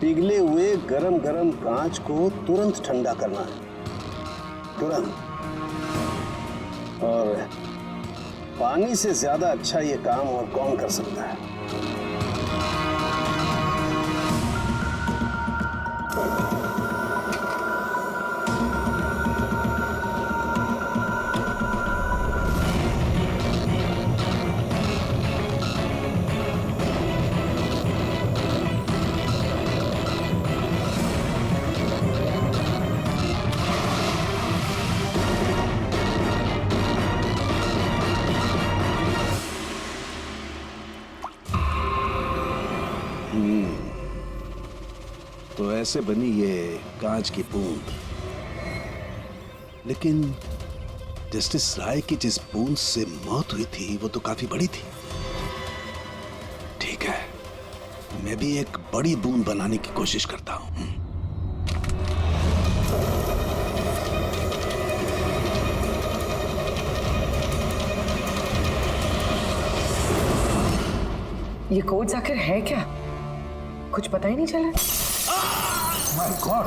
पिघले हुए गरम गरम कांच को तुरंत ठंडा करना है, तुरंत। और पानी से ज्यादा अच्छा ये काम और कौन कर सकता है? तो ऐसे बनी ये कांच की बूंद। लेकिन जस्टिस राय की जिस बूंद से मौत हुई थी वो तो काफी बड़ी थी। ठीक है, मैं भी एक बड़ी बूंद बनाने की कोशिश करता हूं। ये कोड्स आखिर है क्या? कुछ पता ही नहीं चला। My God!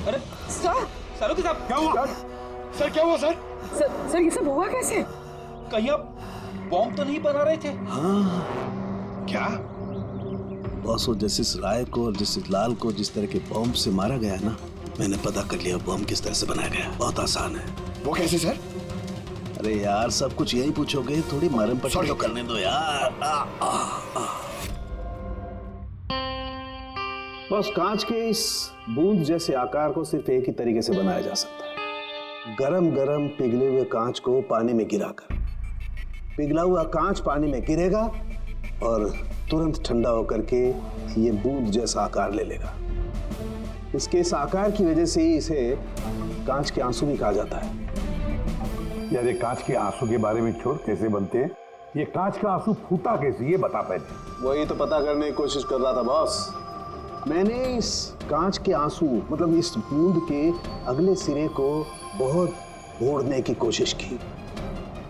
अरे सर, सालुंके साहब, क्या हुआ? सर क्या हुआ सर? सर ये सब हुआ कैसे? कहीं आप बॉम्ब तो नहीं बना रहे थे? हाँ, क्या? बॉस, जस्टिस राय को और जस्टिस लाल को जिस तरह के बॉम्ब से मारा गया ना, मैंने पता कर लिया बॉम्ब किस तरह से बनाया गया। बहुत आसान है। वो कैसे सर? अरे यार, सब कुछ यही पूछोगे, थोड़ी मरम पट्टी तो करने दो यार। बस कांच के इस बूंद जैसे आकार को सिर्फ एक ही तरीके से बनाया जा सकता है, गरम गरम पिघले हुए कांच को पानी में गिराकर। पिघला हुआ कांच पानी में गिरेगा और तुरंत ठंडा होकर के ये बूंद जैसा आकार ले लेगा। इसके इस आकार की वजह से ही इसे कांच के आंसू भी कहा जाता है। यार, ये कांच के आंसू के बारे में छोड़, कैसे बनते हैं? ये कांच का आंसू फूटा कैसे, ये बता पहले। वही तो पता करने की कोशिश कर रहा था बॉस। मैंने इस कांच के आंसू मतलब इस बूंद के अगले सिरे को बहुत मोड़ने की कोशिश की,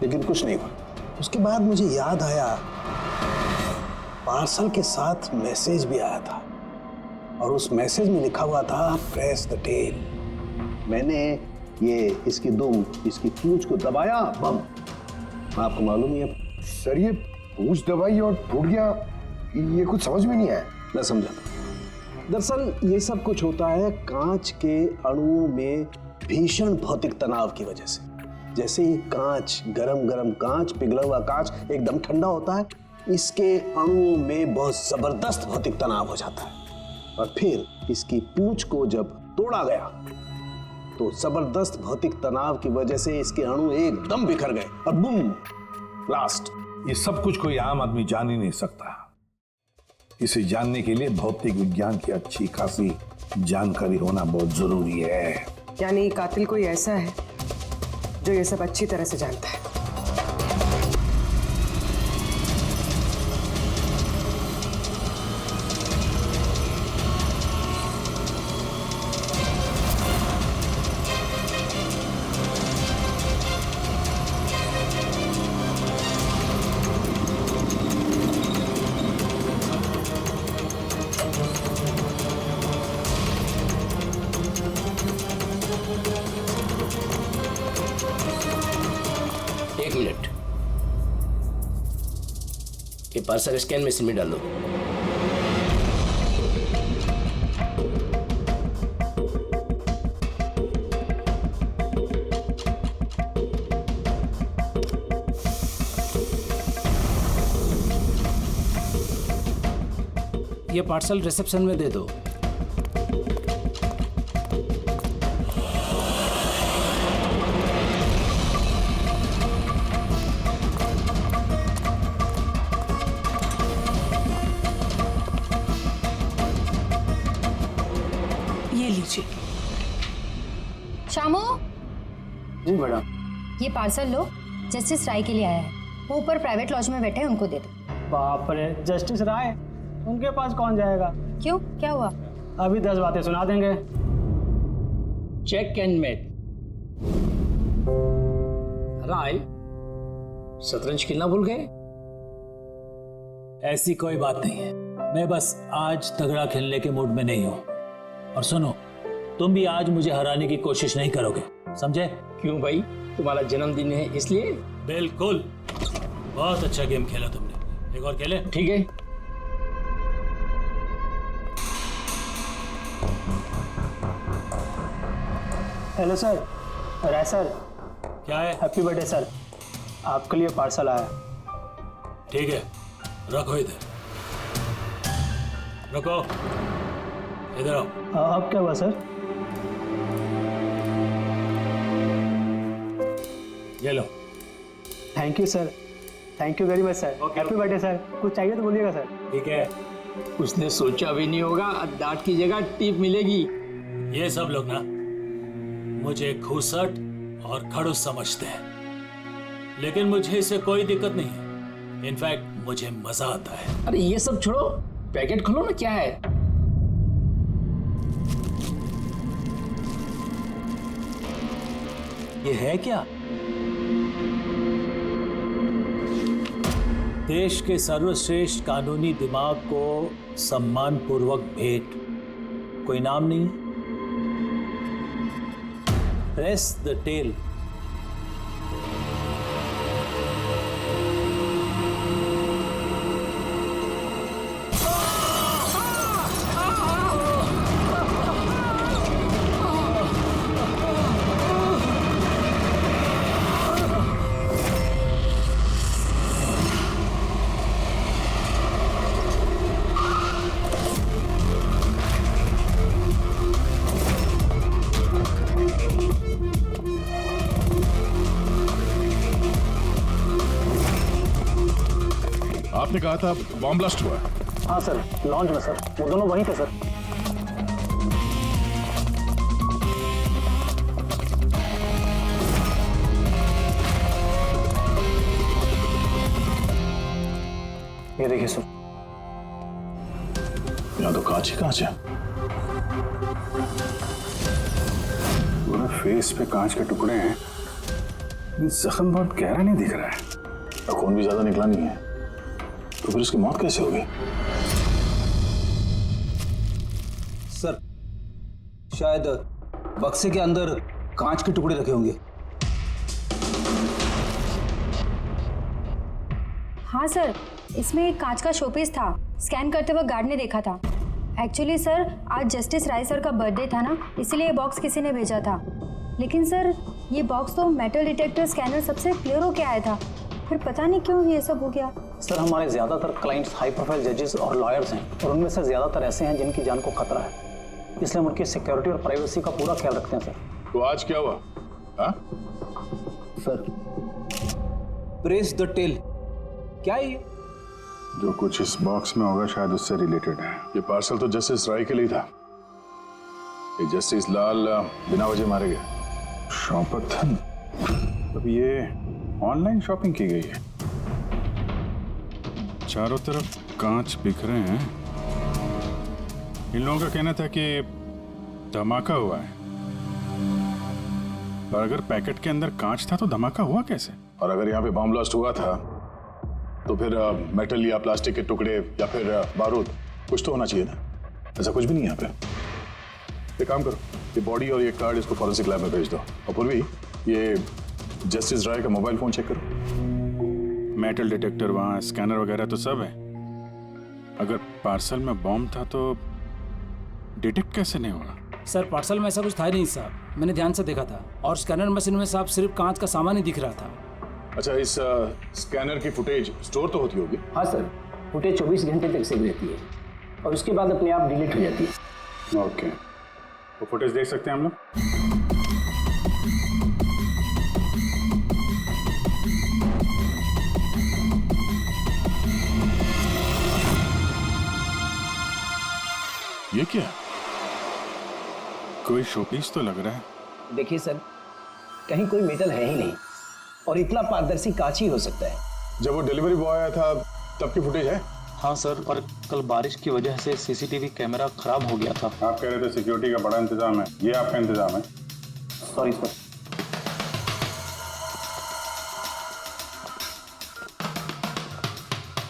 लेकिन कुछ नहीं हुआ। उसके बाद मुझे याद आया, पार्सल के साथ मैसेज भी आया था और उस मैसेज में लिखा हुआ था प्रेस द टेल। मैंने ये इसकी दुम, इसकी पूंछ को दबाया, बम। आपको मालूम ही है सर, ये पूंछ दबाई और टूट गया, ये कुछ समझ में नहीं आया। मैं समझा। दरअसल ये सब कुछ होता है कांच के अणुओं में भीषण भौतिक तनाव की वजह से। जैसे ही कांच, गरम गरम कांच, पिघला हुआ कांच एकदम ठंडा होता है, इसके अणुओं में बहुत जबरदस्त भौतिक तनाव हो जाता है। और फिर इसकी पूंछ को जब तोड़ा गया तो जबरदस्त भौतिक तनाव की वजह से इसके अणु एकदम बिखर गए और बूम, ब्लास्ट। ये सब कुछ कोई आम आदमी जान ही नहीं सकता। इसे जानने के लिए भौतिक विज्ञान की अच्छी खासी जानकारी होना बहुत जरूरी है। यानी कातिल कोई ऐसा है जो ये सब अच्छी तरह से जानता है। एक मिनट, ये पार्सल स्कैन मशीन में डाल दो। ये पार्सल रिसेप्शन में दे दो। ये लीजिए। शामू, जी मैडम। ये पार्सल लो, जस्टिस राय के लिए आया है। वो ऊपर प्राइवेट लॉज में बैठे हैं, उनको दे दो। बाप रे, जस्टिस राय, उनके पास कौन जाएगा? क्यों, क्या हुआ? अभी 10 बातें सुना देंगे। Check and met. राय, शतरंज खेलना भूल गए? ऐसी कोई बात नहीं है, मैं बस आज तगड़ा खेलने के मूड में नहीं हूं। और सुनो, तुम भी आज मुझे हराने की कोशिश नहीं करोगे, समझे? क्यों भाई, तुम्हारा जन्मदिन है इसलिए? बिल्कुल। बहुत अच्छा गेम खेला तुमने, एक और खेले? ठीक है। हेलो सर, राय सर, क्या है? हैप्पी बर्थडे सर, आपके लिए पार्सल आया। ठीक है, रखो इधर, रखो इधर आओ। अब क्या हुआ सर? ये लो। Thank you sir, thank you very much sir. Happy birthday sir. कुछ चाहिए तो बोलिएगा सर। ठीक है। उसने सोचा भी नहीं होगा डांट की जगह टिप मिलेगी। ये सब लोग ना मुझे घूसट और खड़ूस समझते हैं, लेकिन मुझे इससे कोई दिक्कत नहीं है। इनफैक्ट मुझे मजा आता है। अरे ये सब छोड़ो, पैकेट खोलो ना, क्या है? ये है क्या? देश के सर्वश्रेष्ठ कानूनी दिमाग को सम्मान पूर्वक भेंट। कोई नाम नहीं? Press the tail. आपने कहा था बॉम्ब ब्लास्ट हुआ। हाँ सर, लॉन्च में सर, वो दोनों वहीं थे सर। ये देखिए सर। यहाँ तो कांच ही कांच है। पूरे फेस पे कांच के टुकड़े हैं। जख्म बहुत गहरा नहीं दिख रहा है, खून भी ज्यादा निकला नहीं है, तो फिर उसकी मौत कैसे होगी? सर, शायद बक्से के अंदर कांच के टुकड़े रखे होंगे। हाँ सर, इसमें एक कांच का शोपीस था। स्कैन करते वक्त गार्ड ने देखा था। एक्चुअली सर, आज जस्टिस राय सर का बर्थडे था ना, इसलिए ये बॉक्स किसी ने भेजा था। लेकिन सर, ये बॉक्स तो मेटल डिटेक्टर स्कैनर सबसे क्लियर होके आया था, फिर पता नहीं क्यों ये सब हो गया। सर, हमारे ज़्यादातर क्लाइंट्स हाई प्रोफाइल जजेस और लॉयर्स हैं, और उनमें से ज़्यादातर ऐसे हैं जिनकी जान को खतरा है, इसलिए हम उनकी सिक्योरिटी और प्राइवेसी का पूरा ख्याल रखते हैं सर। तो आज क्या हुआ? हाँ? सर, प्रेस द टेल, क्या है ये? जो कुछ इस बॉक्स में होगा शायद उससे रिलेटेड है। ये पार्सल तो जस्टिस राय के लिए था। ये जस्टिस लाल बिना वजह मारे गए। शौपथन, अब ये ऑनलाइन शॉपिंग की गई है। चारों तरफ कांच बिखरे हैं। इन लोगों का कहना था कि धमाका हुआ है, और अगर पैकेट के अंदर कांच था तो धमाका हुआ कैसे? और अगर यहाँ पे बॉम्ब ब्लास्ट हुआ था तो फिर मेटल या प्लास्टिक के टुकड़े या फिर बारूद कुछ तो होना चाहिए ना। ऐसा कुछ भी नहीं है यहाँ पे। एक काम करो, ये बॉडी और ये कार्ड इसको फॉरेंसिक लैब में भेज दो। और पूर्वी, ये जस्टिस राय का मोबाइल फोन चेक करो। मेटल डिटेक्टर वहाँ, स्कैनर वगैरह तो सब है। अगर पार्सल में बॉम्ब था तो डिटेक्ट कैसे नहीं होगा? सर, पार्सल में ऐसा कुछ था ही नहीं साहब, मैंने ध्यान से देखा था। और स्कैनर मशीन में साहब सिर्फ कांच का सामान ही दिख रहा था। अच्छा, इस स्कैनर की फुटेज स्टोर तो होती होगी? हाँ सर, फुटेज 24 घंटे तक सेव रहती है और उसके बाद अपने आप डिलीट हो जाती है। ओके, तो फुटेज देख सकते हैं हम लोग? ये क्या? कोई शोपीस तो लग रहा है। देखिए सर, कहीं कोई मेटल है ही नहीं और इतना पारदर्शी कांच ही हो सकता है। जब वो डिलीवरी बॉय आया था तब की फुटेज है? हाँ सर, और कल बारिश की वजह से सीसीटीवी कैमरा खराब हो गया था। आप कह रहे थे सिक्योरिटी का बड़ा इंतजाम है, ये आपका इंतजाम है? Sorry sir.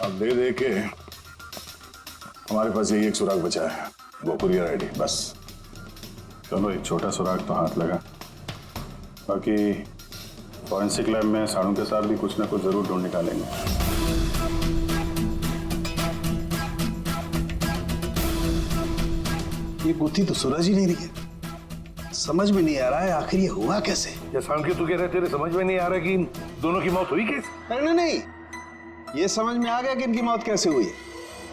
अब दे के हमारे पास यही एक सुराग बचा है, वो कुरियर आईडी। बस चलो, एक छोटा सुराग तो हाथ लगा। बाकी फॉरेंसिक लैब में साड़ू के साथ भी कुछ ना कुछ जरूर ढूंढ निकालेंगे। ये गुत्थी तो सूरज ही नहीं रही है। समझ में नहीं आ रहा है आखिर ये हुआ कैसे। जैसा कि तू कह रहे, तेरे समझ में नहीं आ रहा कि इन दोनों की मौत हुई कैसे? अरे नहीं, ये समझ में आ गया कि इनकी मौत कैसे हुई है।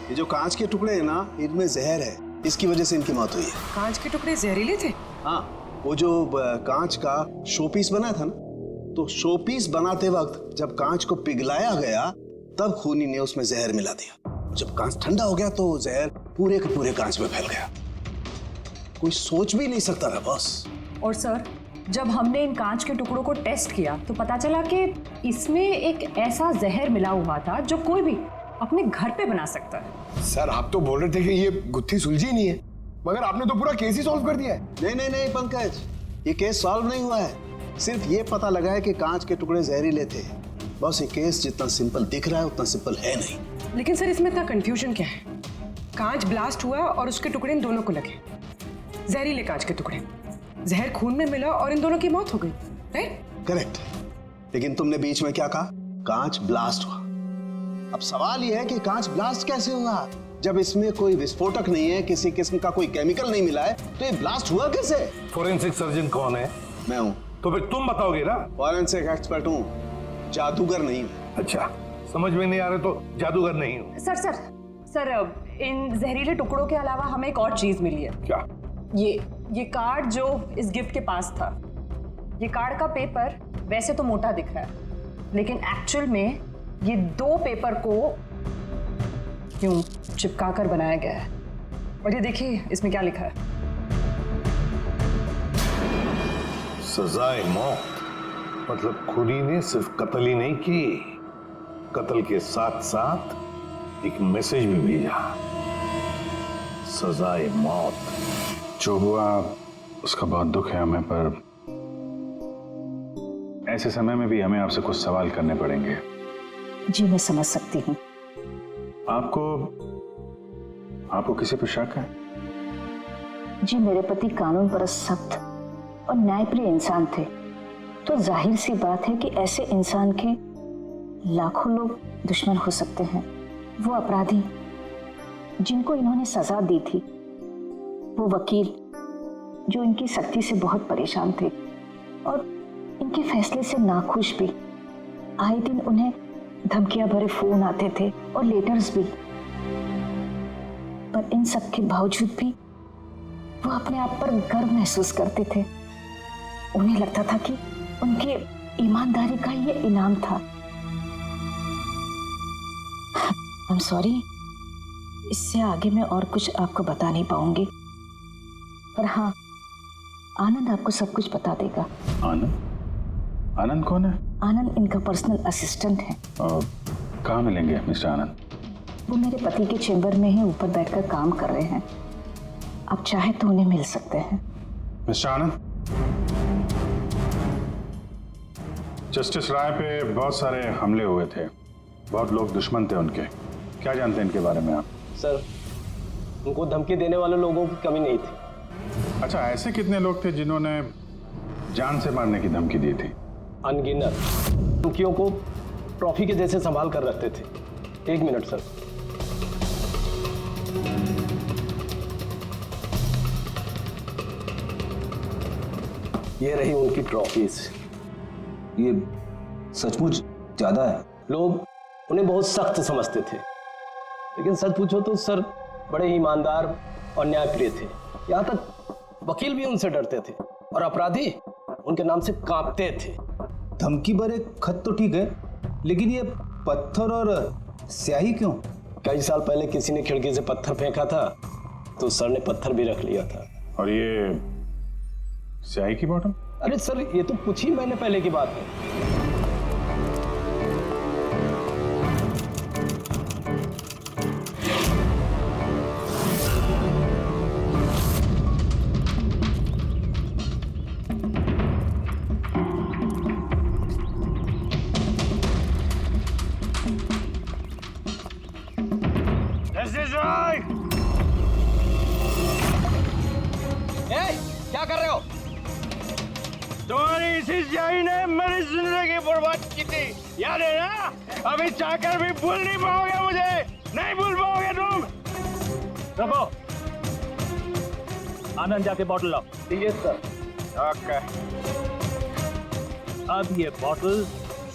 ये जो कांच के टुकड़े हैं ना, इनमें जहर है, इसकी वजह से इनकी मौत हुई है। कांच के टुकड़े जहरीले थे? हाँ, वो जो कांच का शोपीस बना था ना, तो शोपीस बनाते वक्त जब कांच को पिघलाया गया तब खूनी ने उसमें जहर मिला दिया। जब कांच ठंडा हो गया तो जहर पूरे के पूरे कांच में फैल गया। कोई सोच भी नहीं सकता था बॉस। और सर, जब हमने इन कांच के टुकड़ों को टेस्ट किया तो पता चला कि इसमें एक ऐसा जहर मिला हुआ था जो कोई भी अपने घर पे बना सकता है। सर, आप तो बोल रहे थे कि ये गुत्थी सुलझी नहीं है, मगर आपने तो पूरा केस ही सॉल्व कर दिया है। नहीं नहीं नहीं पंकज, ये केस सॉल्व नहीं हुआ है। सिर्फ ये पता लगा है कि कांच के टुकड़े जहरीले थे। बस ये केस जितना सिंपल दिख रहा है उतना सिंपल है नहीं। लेकिन सर, इसमें इतना कंफ्यूजन क्या है? कांच ब्लास्ट हुआ और उसके टुकड़े इन दोनों को लगे, जहरीले कांच के टुकड़े, जहर खून में मिला और इन दोनों की मौत हो गई, राइट? करेक्ट। लेकिन तुमने बीच में क्या कहा? कांच ब्लास्ट हुआ। अब सवाल यह है कि कांच ब्लास्ट कैसे हुआ? जब इसमें कोई विस्फोटक नहीं है, किसी किस्म का कोई केमिकल नहीं मिला है, तो ये ब्लास्ट हुआ कैसे? फोरेंसिक सर्जन कौन है? मैं हूँ। तो फिर तुम बताओगे ना। फॉरेंसिक एक्सपर्ट हूँ, जादूगर नहीं हूँ। अच्छा, समझ में नहीं आ रहा तो जादूगर नहीं हूँ। सर सर सर, इन जहरीले टुकड़ों के अलावा हमें एक और चीज मिली है। क्या? ये कार्ड जो इस गिफ्ट के पास था, ये कार्ड का पेपर वैसे तो मोटा दिख रहा है, लेकिन एक्चुअल में ये 2 पेपर को यूं चिपका कर बनाया गया है। और ये देखिए इसमें क्या लिखा है। सजाए मौत। मतलब खूनी ने सिर्फ कत्ल ही नहीं की, कत्ल के साथ साथ एक मैसेज भी भेजा, सजाए मौत। जो हुआ उसका बहुत दुख है हमें, पर ऐसे समय में भी हमें आपसे कुछ सवाल करने पड़ेंगे। जी मैं समझ सकती हूँ। आपको किसी पर शक है? जी मेरे पति कानून पर सख्त और न्यायप्रिय इंसान थे, तो जाहिर सी बात है कि ऐसे इंसान के लाखों लोग दुश्मन हो सकते हैं। वो अपराधी जिनको इन्होंने सजा दी थी, वो वकील जो इनकी सख्ती से बहुत परेशान थे और इनके फैसले से नाखुश भी। आए दिन उन्हें धमकियां भरे फोन आते थे और लेटर्स भी, पर इन सब के बावजूद भी वो अपने आप पर गर्व महसूस करते थे। उन्हें लगता था कि उनकी ईमानदारी का ये इनाम था। I'm sorry, इससे आगे मैं और कुछ आपको बता नहीं पाऊंगी, पर हाँ, आनंद आपको सब कुछ बता देगा। आनंद? आनंद कौन है? आनंद इनका पर्सनल असिस्टेंट है। कहाँ मिलेंगे मिस्टर आनंद? वो मेरे पति के चेंबर में ही ऊपर बैठकर काम कर रहे हैं। आप चाहे तो उन्हें मिल सकते हैं। मिस्टर आनंद, जस्टिस राय पे बहुत सारे हमले हुए थे, बहुत लोग दुश्मन थे उनके। क्या जानते हैं इनके बारे में आप? सर, उनको धमकी देने वाले लोगों की कमी नहीं थी। अच्छा, ऐसे कितने लोग थे जिन्होंने जान से मारने की धमकी दी थी? अनगिनत। धमकियों को ट्रॉफी के जैसे संभाल कर रखते थे। 1 मिनट सर। ये रही उनकी ट्रॉफीज। ये सचमुच ज्यादा है। लोग उन्हें बहुत सख्त समझते थे, लेकिन सच पूछो तो सर बड़े ईमानदार और न्यायप्रिय थे। यहाँ तक वकील भी उनसे डरते थे और अपराधी उनके नाम से कांपते थे। धमकी भरे खत तो ठीक है, लेकिन ये पत्थर और स्याही क्यों? कई साल पहले किसी ने खिड़की से पत्थर फेंका था, तो सर ने पत्थर भी रख लिया था। और ये स्याही की बॉटल? अरे सर, ये तो कुछ ही महीने पहले की बात है। किसी जाई ने मेरी जिंदगी बर्बाद की थी, याद है ना? अभी चाहकर भी भूल नहीं पाओगे मुझे, नहीं भूल पाओगे तुम। रखो, आनंद जाके बॉटल लाओ। ठीक है सर। ओके। अब ये बॉटल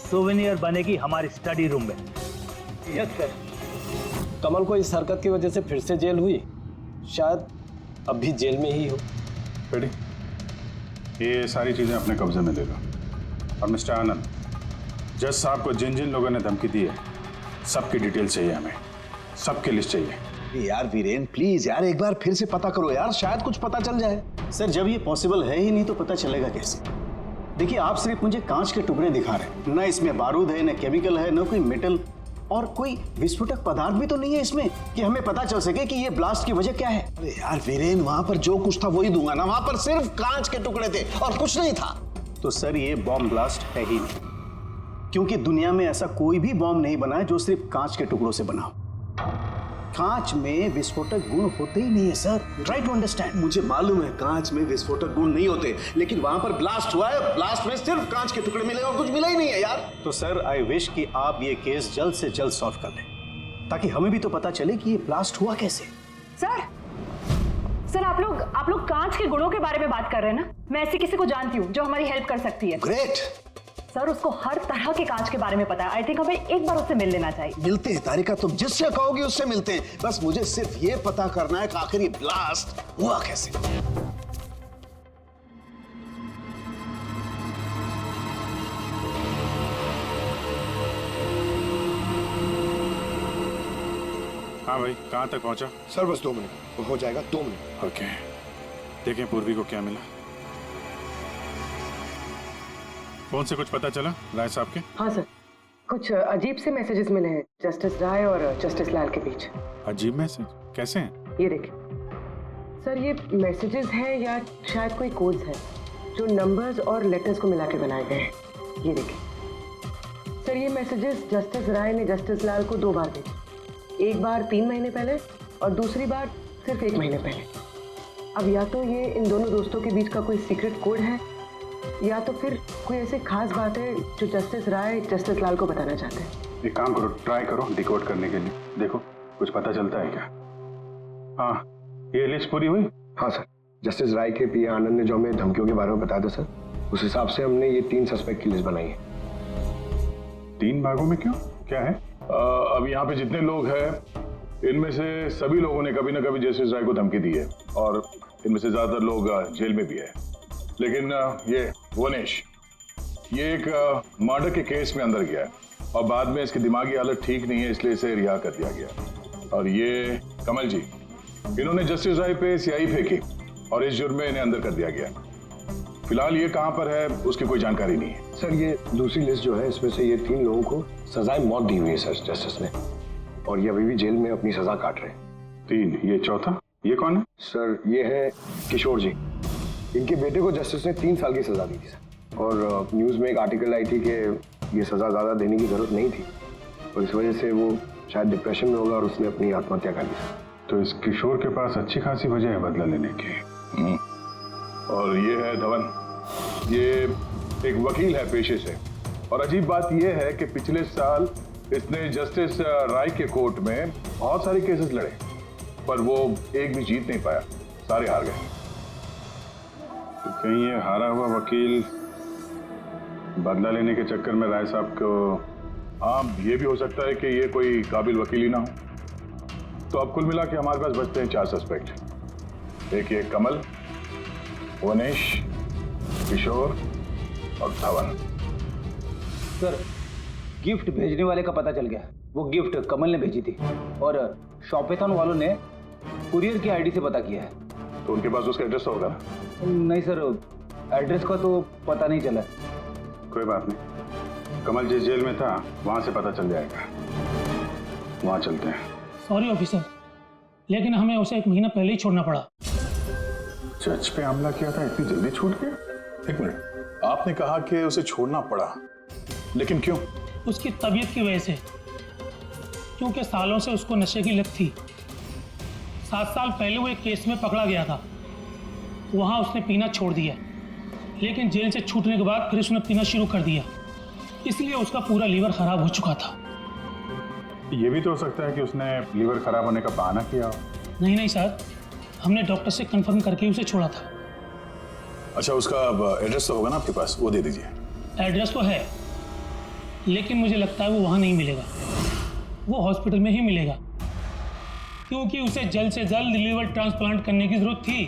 सोवेनियर बनेगी हमारी स्टडी रूम में। Yes sir. कमल को इस हरकत की वजह से फिर से जेल हुई, शायद अब भी जेल में ही हो। बेटी, ये सारी चीजें अपने कब्जे में ले लो। और मिस्टर आनंद, जज साहब को जिन जिन लोगों ने धमकी दी है, सबकी डिटेल चाहिए हमें, सबकी लिस्ट चाहिए। यार वीरेन प्लीज यार, एक बार फिर से पता करो यार, शायद कुछ पता चल जाए। सर जब ये पॉसिबल है ही नहीं तो पता चलेगा कैसे? देखिए, आप सिर्फ मुझे कांच के टुकड़े दिखा रहे हैं, ना इसमें बारूद है, ना केमिकल है, ना कोई मेटल, और कोई विस्फोटक पदार्थ भी तो नहीं है इसमें कि हमें पता चल सके कि ये ब्लास्ट की वजह क्या है। अरे यार वीरेन, वहां पर जो कुछ था वही दूंगा ना, वहां पर सिर्फ कांच के टुकड़े थे और कुछ नहीं था। तो सर ये बॉम्ब ब्लास्ट है ही नहीं, क्योंकि दुनिया में ऐसा कोई भी बॉम्ब नहीं बना है जो सिर्फ कांच के टुकड़ों से बना हो। कांच में विस्फोटक गुण होते ही नहीं है सर, ट्राई टू अंडरस्टैंड। मुझे मालूम है कांच में विस्फोटक गुण नहीं होते, लेकिन वहां पर ब्लास्ट हुआ है, ब्लास्ट में सिर्फ कांच के टुकड़े मिले और कुछ मिला ही नहीं है यार। तो सर आई विश कि आप ये केस जल्द से जल्द सॉल्व कर लें, ताकि हमें भी तो पता चले कि ये ब्लास्ट हुआ कैसे। सर आप लोग कांच के गुणों के बारे में बात कर रहे हैं ना? मैं ऐसी किसी को जानती हूँ जो हमारी हेल्प कर सकती है। ग्रेट सर, उसको हर तरह के कांच के बारे में पता है। आई थिंक हमें एक बार उससे मिल लेना चाहिए। मिलते हैं तारिका, तुम जिससे कहोगे उससे मिलते हैं, बस मुझे सिर्फ ये पता करना है कि आखिर ये ब्लास्ट हुआ कैसे। हाँ भाई, कहाँ तक पहुँचा? सर बस 2 मिनट हो जाएगा, 2 मिनट। ओके, देखें पूर्वी को क्या मिला। फोन से कुछ पता चला राय साहब के? हाँ सर, कुछ अजीब से मैसेजेस मिले हैं जस्टिस राय और जस्टिस लाल के बीच। अजीब मैसेज? कैसे हैं? ये देखिए सर, ये मैसेजेस हैं या शायद कोई कोड्स हैं जो नंबर्स और लेटर्स को मिला के बनाए गए हैं। ये देखिए सर, ये मैसेजेस जस्टिस राय ने जस्टिस लाल को 2 बार भेजे, एक बार 3 महीने पहले और दूसरी बार सिर्फ 1 महीने पहले। अब या तो ये इन दोनों दोस्तों के बीच का कोई सीक्रेट कोड है, या तो फिर कोई ऐसी खास बात है जो जस्टिस राय जस्टिस लाल को बताना चाहते हैं। एक काम करो, ट्राई करो डिकोड करने के लिए, देखो कुछ पता चलता है क्या। हाँ, ये लिस्ट पूरी हुई? हाँ सर, जस्टिस राय के पीए आनंद ने जो हमें धमकियों के बारे में बताया था सर, उस हिसाब से हमने ये 3 सस्पेक्ट की लिस्ट बनाई है। 3 भागों में क्यों, क्या है? अब यहाँ पे जितने लोग हैं इनमें से सभी लोगों ने कभी ना कभी जस्टिस राय को धमकी दी है, और इनमें से ज्यादातर लोग जेल में भी है। लेकिन ये वनेश, ये एक मर्डर के केस में अंदर गया है और बाद में इसकी दिमागी हालत ठीक नहीं है, इसलिए इसे रिहा कर दिया गया। और ये कमल जी, इन्होंने जस्टिस राय पे स्याही फेंकी और इस जुर्म में इन्हें अंदर कर दिया गया। फिलहाल ये कहाँ पर है उसकी कोई जानकारी नहीं है। सर ये दूसरी लिस्ट जो है, इसमें से ये 3 लोगों को सजाए मौत दी हुई है सर जस्टिस ने, और ये अभी भी जेल में अपनी सजा काट रहे हैं। 3, ये चौथा, ये कौन है? सर ये है किशोर जी, इनके बेटे को जस्टिस ने 3 साल की सजा दी थी सर, और न्यूज़ में एक आर्टिकल आई थी कि ये सजा ज़्यादा देने की जरूरत नहीं थी, और इस वजह से वो शायद डिप्रेशन में होगा और उसने अपनी आत्महत्या कर ली सर। तो इस किशोर के पास अच्छी खासी वजह है बदला लेने की। और ये है धवन, ये एक वकील है पेशे से, और अजीब बात यह है कि पिछले साल इसने जस्टिस राय के कोर्ट में बहुत सारे केसेस लड़े, पर वो एक भी जीत नहीं पाया, सारे हार गए। तो कहीं ये हारा हुआ वकील बदला लेने के चक्कर में राय साहब को, हाँ ये भी हो सकता है कि ये कोई काबिल वकील ही ना हो। तो अब कुल मिला के हमारे पास बचते हैं 4 सस्पेक्ट, एक ये कमल, वनेश, किशोर और धवन। सर गिफ्ट भेजने वाले का पता चल गया, वो गिफ्ट कमल ने भेजी थी और शॉपेथॉन वालों ने कुरियर की आईडी से पता किया है। तो उनके पास उसका एड्रेस होगा? नहीं सर, एड्रेस का तो पता नहीं चला। कोई बात नहीं, कमल जिस जेल में था वहां से पता चल जाएगा, वहां चलते हैं। सॉरी ऑफिसर, लेकिन हमें उसे 1 महीना पहले ही छोड़ना पड़ा। जज पे हमला किया था, इतनी जल्दी छूट गया? 1 मिनट, आपने कहा कि उसे छोड़ना पड़ा, लेकिन क्यों? उसकी तबीयत की वजह से, क्योंकि सालों से उसको नशे की लत थी। 7 साल पहले वो एक केस में पकड़ा गया था, वहां उसने पीना छोड़ दिया, लेकिन जेल से छूटने के बाद फिर उसने पीना शुरू कर दिया, इसलिए उसका पूरा लीवर खराब हो चुका था। ये भी तो हो सकता है कि उसने लीवर खराब होने का बहाना किया हो। नहीं नहीं सर, हमने डॉक्टर से कंफर्म करके उसे छोड़ा था। अच्छा, उसका एड्रेस तो होगा ना आपके पास, वो दे दीजिए। एड्रेस तो है, लेकिन मुझे लगता है वो वहाँ नहीं मिलेगा, वो हॉस्पिटल में ही मिलेगा, क्योंकि उसे जल्द से जल्द लीवर ट्रांसप्लांट करने की जरूरत थी।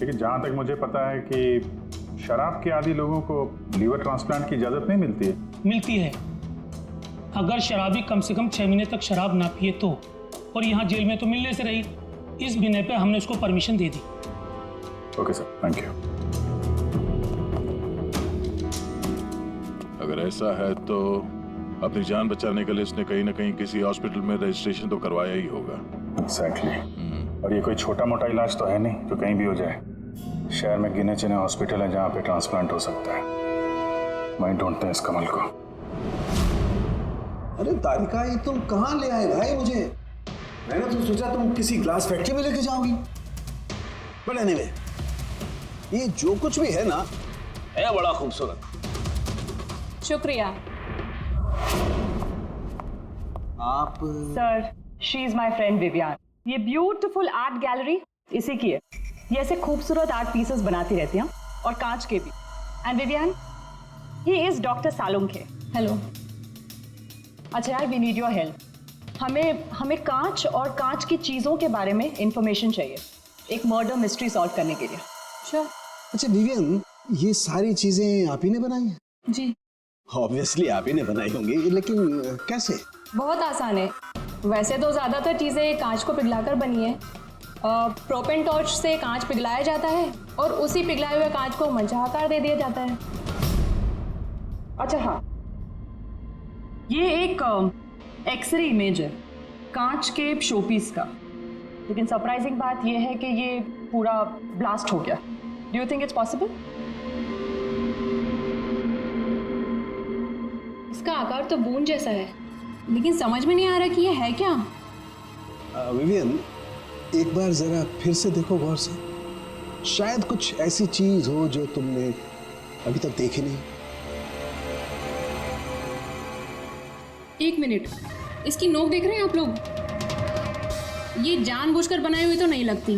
लेकिन जहाँ तक मुझे पता है कि शराब के आदी लोगों को लीवर ट्रांसप्लांट की इजाज़त नहीं मिलती है। मिलती है, अगर शराबी कम से कम 6 महीने तक शराब ना पिए तो, और यहाँ जेल में तो मिलने से रही, इस बिना पे हमने उसको permission they the. Okay sir, thank you. अगर ऐसा है तो अपनी जान बचाने के लिए उसने कहीं ना कहीं किसी हॉस्पिटल में रजिस्ट्रेशन तो करवाया ही होगा। एग्जैक्टली। और ये कोई छोटा मोटा इलाज तो है नहीं जो कहीं भी हो जाए। शहर में गिने चुने हॉस्पिटल है जहाँ पे ट्रांसप्लांट हो सकता है। वहीं ढूंढते हैं इस कमल को। अरे तारिका, ये तुम कहाँ ले आए भाई मुझे? मैंने तो सोचा तुम किसी ग्लास फैक्ट्री में लेके जाओगी। बट एनीवे, ये जो कुछ भी है ना, है बड़ा खूबसूरत। शुक्रिया। आप sir, she is my friend Vivian. ये ब्यूटीफुल आर्ट गैलरी इसी की है। ये ऐसे खूबसूरत आर्ट पीसेस बनाती रहती हैं, और कांच के भी। And Vivian, he is doctor Salunkhe. Hello. अच्छा यार, वी नीड योर हेल्प। हमें कांच और कांच की चीजों के बारे में इंफॉर्मेशन चाहिए, एक मर्डर मिस्ट्री सॉल्व करने के लिए। श्योर। अच्छा विवियन, ये सारी चीजें आप ही ने बनाई हैं? जी। ऑब्वियसली आप ही ने बनाई होंगी, लेकिन कैसे? बहुत आसान है। वैसे तो ज़्यादातर चीज़ें कांच को पिघलाकर बनी है। प्रोपेन टॉर्च से कांच पिघलाया जाता है और उसी पिघलाए हुए कांच को मनचाहा आकार दे दिया जाता है। अच्छा हाँ, ये एक एक्सरे इमेज है कांच के शोपीस का, लेकिन सरप्राइजिंग बात यह है कि ये पूरा ब्लास्ट हो गया। Do you think it's possible? इसका आकार तो बूंद जैसा है, लेकिन समझ में नहीं आ रहा कि ये है क्या। विवियन, एक बार जरा फिर से देखो गौर से। शायद कुछ ऐसी चीज हो जो तुमने अभी तक देखी नहीं। एक मिनट, इसकी नोक देख रहे हैं आप लोग? ये जानबूझकर बनाई हुई तो नहीं लगती।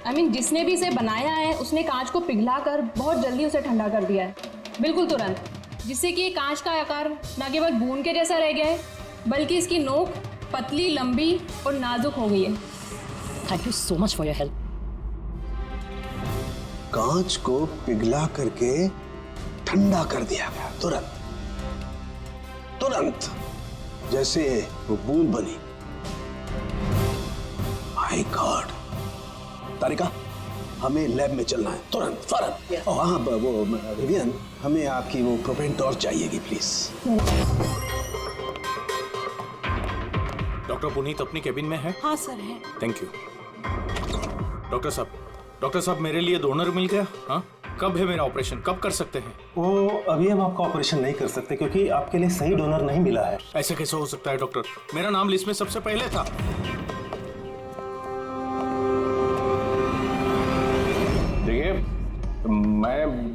I mean, जिसने भी इसे बनाया है उसने कांच को पिघलाकर बहुत जल्दी उसे ठंडा कर दिया है, बिल्कुल तुरंत, जिससे कि ये कांच का आकार न केवल बूंद के जैसा रह गया है, बल्कि इसकी नोक पतली, लंबी और नाजुक हो गई है। Thank you so much for your help. कांच को पिघला करके ठंडा कर दिया गया, तुरंत तुरंत, जैसे वो बूंद बनी। My God. तारिका, हमें लैब में चलना है तुरंत, फौरन। और हाँ, वो विवियन, हमें आपकी वो प्रोपेन टॉर्च चाहिएगी प्लीज। डॉक्टर पुनीत अपनी केबिन में है? हाँ सर है। Thank you. डॉक्टर साहब मेरे लिए डोनर मिल गया। हाँ, कब है मेरा ऑपरेशन, कब कर सकते हैं? वो अभी हम आपका ऑपरेशन नहीं कर सकते क्योंकि आपके लिए सही डोनर नहीं मिला है। ऐसे कैसे हो सकता है डॉक्टर? मेरा नाम लिस्ट में सबसे पहले था। देखिए,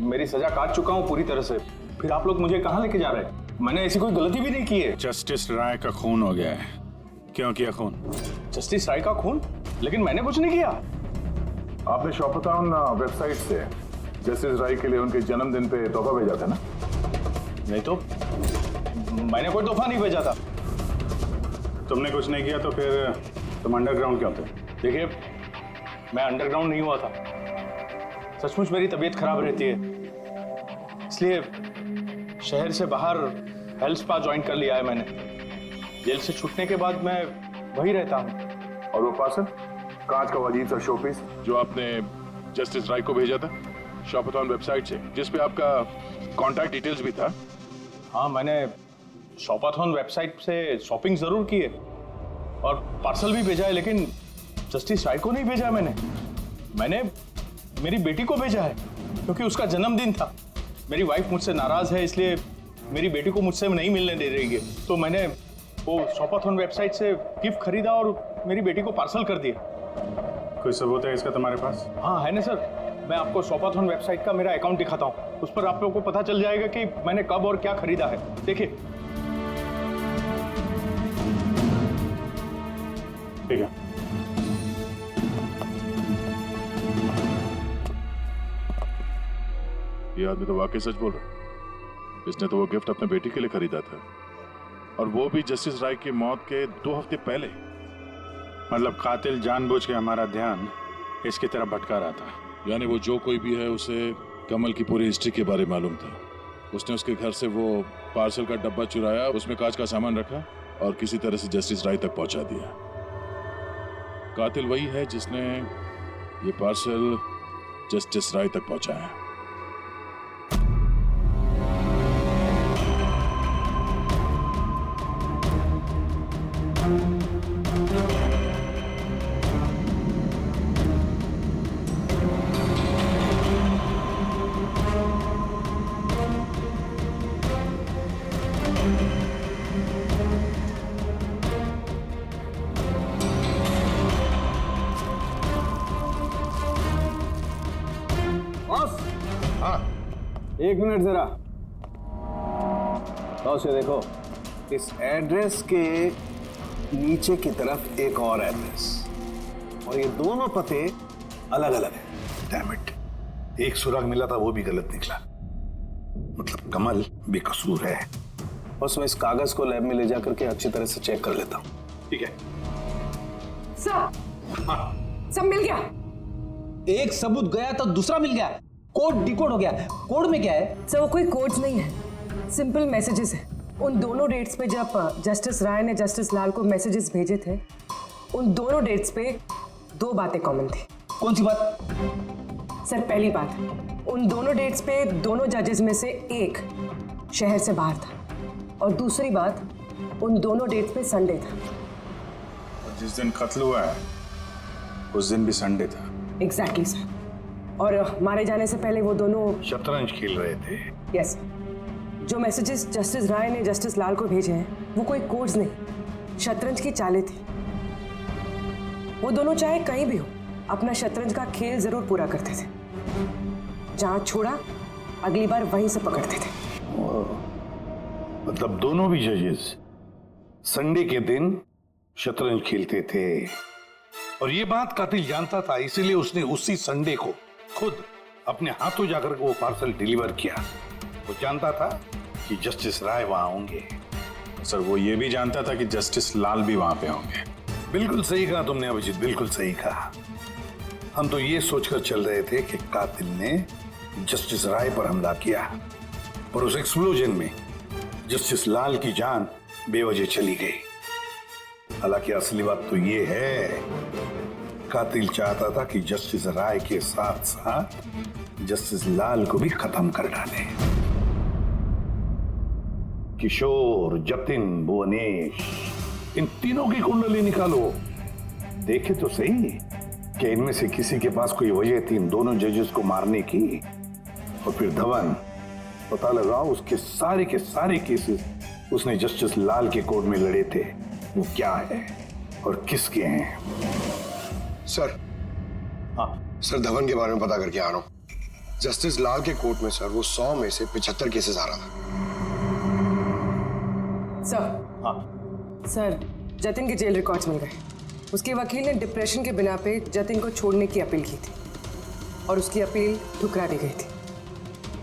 मेरी सजा काट चुका हूँ पूरी तरह से, फिर आप लोग मुझे कहाँ लेके जा रहे हैं? मैंने ऐसी कोई गलती भी नहीं की है। जस्टिस राय का खून हो गया है। क्यों किया खून? जस्टिस राय का खून? लेकिन मैंने कुछ नहीं किया। आपने शॉपटाउन वेबसाइट से जस्टिस राय के लिए उनके जन्मदिन पे तोहफा भेजा था ना? नहीं तो मैंने कोई तोहफा नहीं भेजा था। तुमने कुछ नहीं किया तो फिर तुम अंडरग्राउंड क्यों थे? देखिए, मैं अंडरग्राउंड नहीं हुआ था। सचमुच मेरी तबीयत खराब रहती है, इसलिए शहर से बाहर हेल्थ स्पा ज्वाइन कर लिया है मैंने। जेल से छूटने के बाद मैं वही रहता हूँ। और वो पार्सल, कांच का अजीब सा शोपीस जो आपने जस्टिस राय को भेजा था शॉपटाउन वेबसाइट से, जिसपे आपका कॉन्टैक्ट डिटेल्स भी था। हाँ, मैंने शॉपाथॉन वेबसाइट से शॉपिंग जरूर की है और पार्सल भी भेजा है, लेकिन जस्टिस राय को नहीं भेजा मैंने मेरी बेटी को भेजा है, क्योंकि उसका जन्मदिन था। मेरी वाइफ मुझसे नाराज है, इसलिए मेरी बेटी को मुझसे नहीं मिलने दे रही है। तो मैंने वो शॉपाथॉन वेबसाइट से गिफ्ट खरीदा और मेरी बेटी को पार्सल कर दिया। कोई सबूत है इसका तुम्हारे पास? हाँ है ना सर, मैं आपको शॉपाथॉन वेबसाइट का मेरा अकाउंट दिखाता हूँ, उस पर आप लोगों को पता चल जाएगा कि मैंने कब और क्या खरीदा है। देखिए। ठीक है। ये आदमी तो वाकई सच बोल रहा है। इसने तो वो गिफ्ट अपने बेटी के लिए खरीदा था, और वो भी जस्टिस राय की मौत के 2 हफ्ते पहले। मतलब कातिल जानबूझ के हमारा ध्यान इसकी तरफ भटका रहा था। यानी वो जो कोई भी है, उसे कमल की पूरी हिस्ट्री के बारे में मालूम था। उसने उसके घर से वो पार्सल का डब्बा चुराया, उसमें कांच का सामान रखा और किसी तरह से जस्टिस राय तक पहुंचा दिया। कातिल वही है जिसने ये पार्सल जस्टिस राय तक पहुंचाया। एक मिनट जरा, तो से देखो, इस एड्रेस के नीचे की तरफ एक और एड्रेस, और ये दोनों पते अलग अलग हैं। डैम इट, एक सुराग मिला था वो भी गलत निकला। मतलब कमल बेकसूर है। बस मैं इस कागज को लैब में ले जाकर के अच्छी तरह से चेक कर लेता हूँ। ठीक है सब मिल गया। एक सबूत गया तो दूसरा मिल गया, कोड डिकोड हो गया। कोड में क्या है? सर वो कोई कोड्स नहीं है, सिंपल मैसेजेस है। उन दोनों डेट्स पे जब जस्टिस राय ने जस्टिस लाल को मैसेजेस भेजे थे, उन दोनों डेट्स पे 2 बातें कॉमन थी। कौन सी बात? सर पहली बात, उन दोनों डेट्स पे दोनों जजेस में से एक शहर से बाहर था, और दूसरी बात, उन दोनों डेट्स पे संडे था। जिस दिन कत्ल हुआ है उस दिन भी संडे था। Exactly sir. और मारे जाने से पहले वो दोनों शतरंज खेल रहे थे। यस। जो मैसेजेस जस्टिस राय ने जस्टिस लाल को भेजे हैं वो कोई कोड्स नहीं, शतरंज की चालें थी। वो दोनों चाहे कहीं भी हो अपना शतरंज का खेल जरूर पूरा करते थे। जहां छोड़ा अगली बार वहीं से पकड़ते थे। मतलब दोनों भी जजेस संडे के दिन शतरंज खेलते थे, और ये बात कातिल जानता था, इसीलिए उसने उसी संडे को खुद अपने हाथों जाकर वो पार्सल डिलीवर किया। वो जानता था कि जस्टिस राय वहां होंगे। सर वो ये भी जानता था कि जस्टिस लाल भी वहां पे होंगे। बिल्कुल सही कहा तुमने अभिजीत, बिल्कुल सही कहा। हम तो ये सोचकर चल रहे थे कि कातिल ने जस्टिस राय पर हमला किया, पर उस एक्सप्लोजन में जस्टिस लाल की जान बेवजह चली गई। हालांकि असली बात तो ये है, कातिल चाहता था कि जस्टिस राय के साथ साथ जस्टिस लाल को भी खत्म कर डाले। किशोर, जतिन, भुवनेश, इन तीनों की कुंडली निकालो, देखे तो सही कि इनमें से किसी के पास कोई वजह थी इन दोनों जजेस को मारने की। और फिर धवन, पता लगाओ उसके सारे के सारे केसेस उसने जस्टिस लाल के कोर्ट में लड़े थे, वो क्या है और किसके हैं। सर, हाँ सर, धवन के बारे में पता करके आ रहा हूँ। जस्टिस लाल के कोर्ट में सर वो 100 में से 75 केसेस आ रहा था। सर, हाँ सर, जतिन के जेल रिकॉर्ड्स मिल गए। उसके वकील ने डिप्रेशन के बिना पे जतिन को छोड़ने की अपील की थी, और उसकी अपील ठुकरा दी गई थी।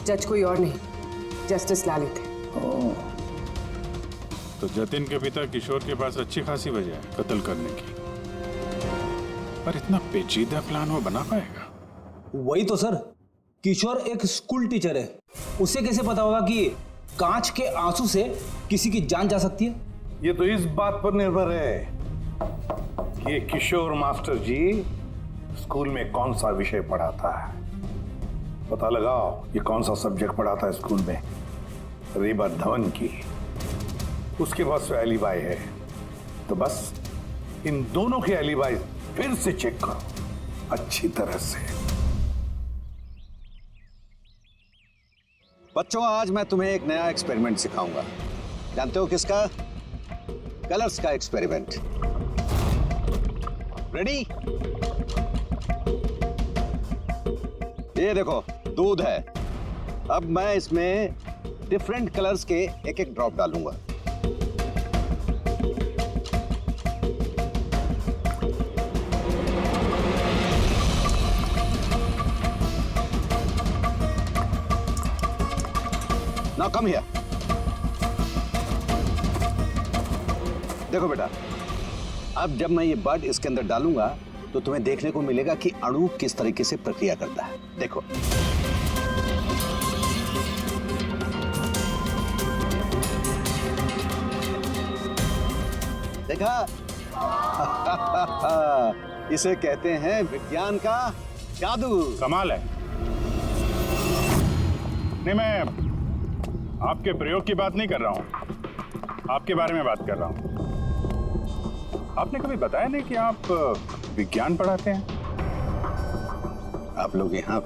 जज कोई और नहीं, जस्टिस लाल ही थे। तो जतिन के पिता किशोर के पास अच्छी खासी वजह है कत्ल करने की, पर इतना पेचीदा प्लान वो बना पाएगा? वही तो सर, किशोर एक स्कूल टीचर है, उसे कैसे पता होगा कि कांच के आंसू से किसी की जान जा सकती है? ये तो इस बात पर निर्भर है कि किशोर मास्टर जी स्कूल में कौन सा विषय पढ़ाता है। पता लगाओ ये कौन सा सब्जेक्ट पढ़ाता है स्कूल में। रेबा धवन की, उसके पास तो एलिबाई है, तो बस इन दोनों के एलिबाई फिर से चेक करो अच्छी तरह से। बच्चों, आज मैं तुम्हें एक नया एक्सपेरिमेंट सिखाऊंगा। जानते हो किसका? कलर्स का एक्सपेरिमेंट। रेडी? ये देखो दूध है। अब मैं इसमें डिफरेंट कलर्स के एक एक ड्रॉप डालूंगा। Now come here. देखो बेटा, अब जब मैं ये बड इसके अंदर डालूंगा तो तुम्हें देखने को मिलेगा कि अणु किस तरीके से प्रक्रिया करता है। देखो देखा? इसे कहते हैं विज्ञान का जादू। कमाल है। नहीं, मैं आपके प्रयोग की बात नहीं कर रहा हूं, आपके बारे में बात कर रहा हूं। आपने कभी बताया नहीं कि आप विज्ञान पढ़ाते हैं? आप लोग यहाँ?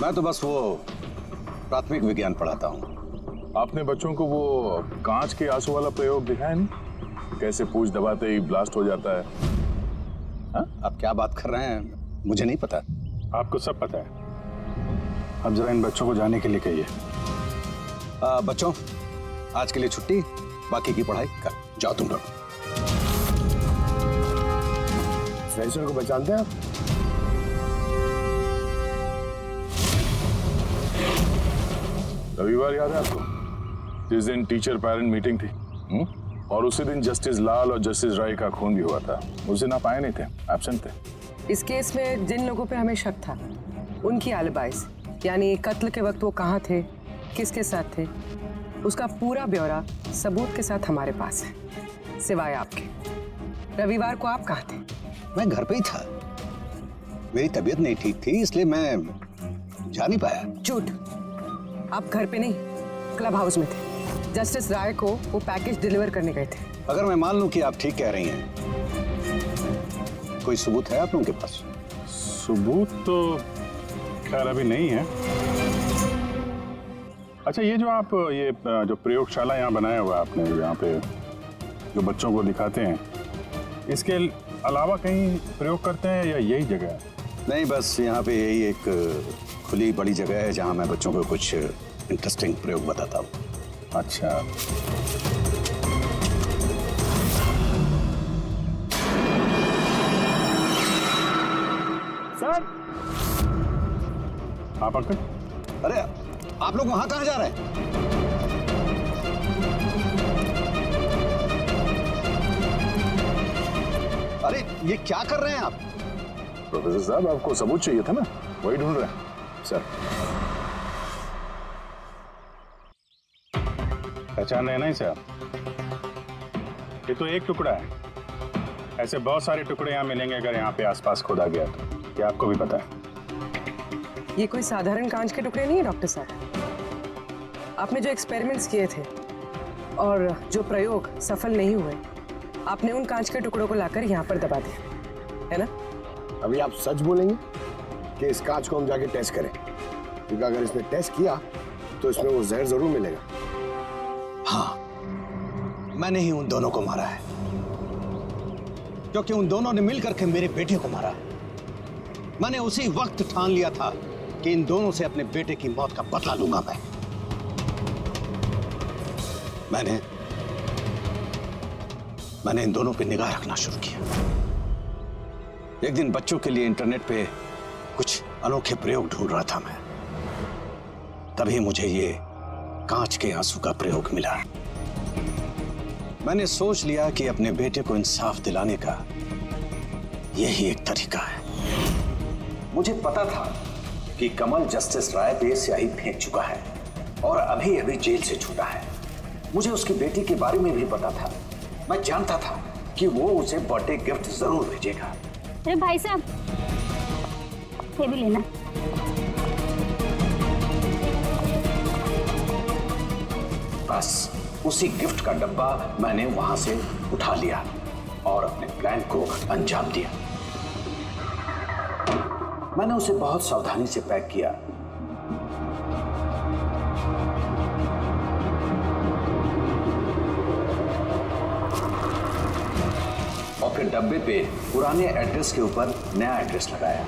मैं तो बस वो प्राथमिक विज्ञान पढ़ाता हूँ। आपने बच्चों को वो कांच के आंसू वाला प्रयोग दिखाया नहीं? कैसे पूछ दबाते ही ब्लास्ट हो जाता है। हाँ? आप क्या बात कर रहे हैं? मुझे नहीं पता। आपको सब पता है। अब जरा इन बच्चों को जाने के लिए कहिए। बच्चों, आज के लिए छुट्टी, बाकी की पढ़ाई कर जाओ तुम लोग। सर को पहचानते हैं आप? रविवार याद है आपको, जिस दिन टीचर पेरेंट मीटिंग थी? और उसी दिन जस्टिस लाल और जस्टिस राय का खून भी हुआ था। उस दिन आप आए नहीं थे, एब्सेंट थे। इस केस में जिन लोगों पे हमें शक था उनकी एलिबाइज, यानी कत्ल के वक्त वो कहाँ थे, किसके साथ थे, उसका पूरा ब्यौरा सबूत के साथ हमारे पास है, सिवाय आपके। रविवार को आप कहाँ थे? मैं घर पे ही था। मेरी तबीयत नहीं ठीक थी, इसलिए मैं जा नहीं पाया। झूठ। आप घर पे नहीं, क्लब हाउस में थे। जस्टिस राय को वो पैकेज डिलीवर करने गए थे। अगर मैं मान लूं कि आप ठीक कह रही हैं, कोई सबूत है आप लोगों के पास? सबूत तो खैर अभी नहीं है। अच्छा, ये जो आप ये जो प्रयोगशाला यहाँ बनाया हुआ आपने, यहाँ पे जो बच्चों को दिखाते हैं, इसके अलावा कहीं प्रयोग करते हैं या यही जगह है? नहीं, बस यहाँ पे यही एक खुली बड़ी जगह है जहाँ मैं बच्चों को कुछ इंटरेस्टिंग प्रयोग बताता हूँ। अच्छा, सर आप अंकल? अरे आप लोग वहां कहाँ जा रहे हैं? अरे ये क्या कर रहे हैं आप? प्रोफेसर साहब, आपको सबूत चाहिए था ना, वही ढूंढ रहे हैं। सर, पहचान रहे नहीं सर? ये तो एक टुकड़ा है, ऐसे बहुत सारे टुकड़े यहाँ मिलेंगे अगर यहाँ पे आसपास खोदा गया तो। ये आपको भी पता है। ये कोई साधारण कांच के टुकड़े नहीं है डॉक्टर साहब। आपने जो एक्सपेरिमेंट्स किए थे और जो प्रयोग सफल नहीं हुए, आपने उन कांच के टुकड़ों को लाकर यहाँ पर दबा दिया, है ना? अभी आप सच बोलेंगे कि इस कांच को हम जाके टेस्ट करें? क्योंकि अगर इसने टेस्ट किया तो इसमें वो जहर जरूर मिलेगा। हाँ, मैंने ही उन दोनों को मारा है, क्योंकि उन दोनों ने मिलकर के मेरे बेटे को मारा है। मैंने उसी वक्त ठान लिया था कि इन दोनों से अपने बेटे की मौत का बदला लूंगा मैं। मैंने इन दोनों पे निगाह रखना शुरू किया। एक दिन बच्चों के लिए इंटरनेट पे कुछ अनोखे प्रयोग ढूंढ रहा था मैं, तभी मुझे ये कांच के आंसू का प्रयोग मिला। मैंने सोच लिया कि अपने बेटे को इंसाफ दिलाने का यही एक तरीका है। मुझे पता था कि कमल जस्टिस राय पे स्याही फेंक चुका है और अभी अभी जेल से छूटा है। मुझे उसकी बेटी के बारे में भी पता था। मैं जानता था कि वो उसे बर्थडे गिफ्ट जरूर भेजेगा। अरे भाई साहब, ये भी लेना। बस उसी गिफ्ट का डब्बा मैंने वहां से उठा लिया और अपने प्लान को अंजाम दिया। मैंने उसे बहुत सावधानी से पैक किया। और फिर डब्बे पे पुराने एड्रेस के ऊपर नया एड्रेस लगाया।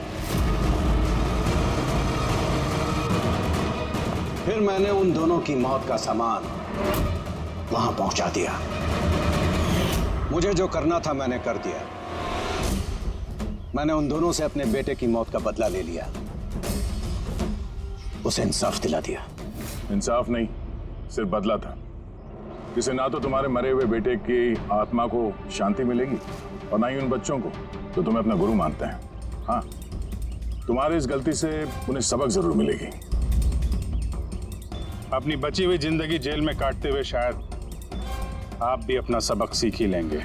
फिर मैंने उन दोनों की मौत का सामान वहां पहुंचा दिया। मुझे जो करना था मैंने कर दिया। मैंने उन दोनों से अपने बेटे की मौत का बदला ले लिया, उसे इंसाफ दिला दिया। इंसाफ नहीं, सिर्फ बदला था। इससे ना तो तुम्हारे मरे हुए बेटे की आत्मा को शांति मिलेगी और ना ही उन बच्चों को जो तुम्हें अपना गुरु मानते हैं। हाँ, तुम्हारी इस गलती से उन्हें सबक जरूर मिलेगी। अपनी बची हुई जिंदगी जेल में काटते हुए शायद आप भी अपना सबक सीख ही लेंगे।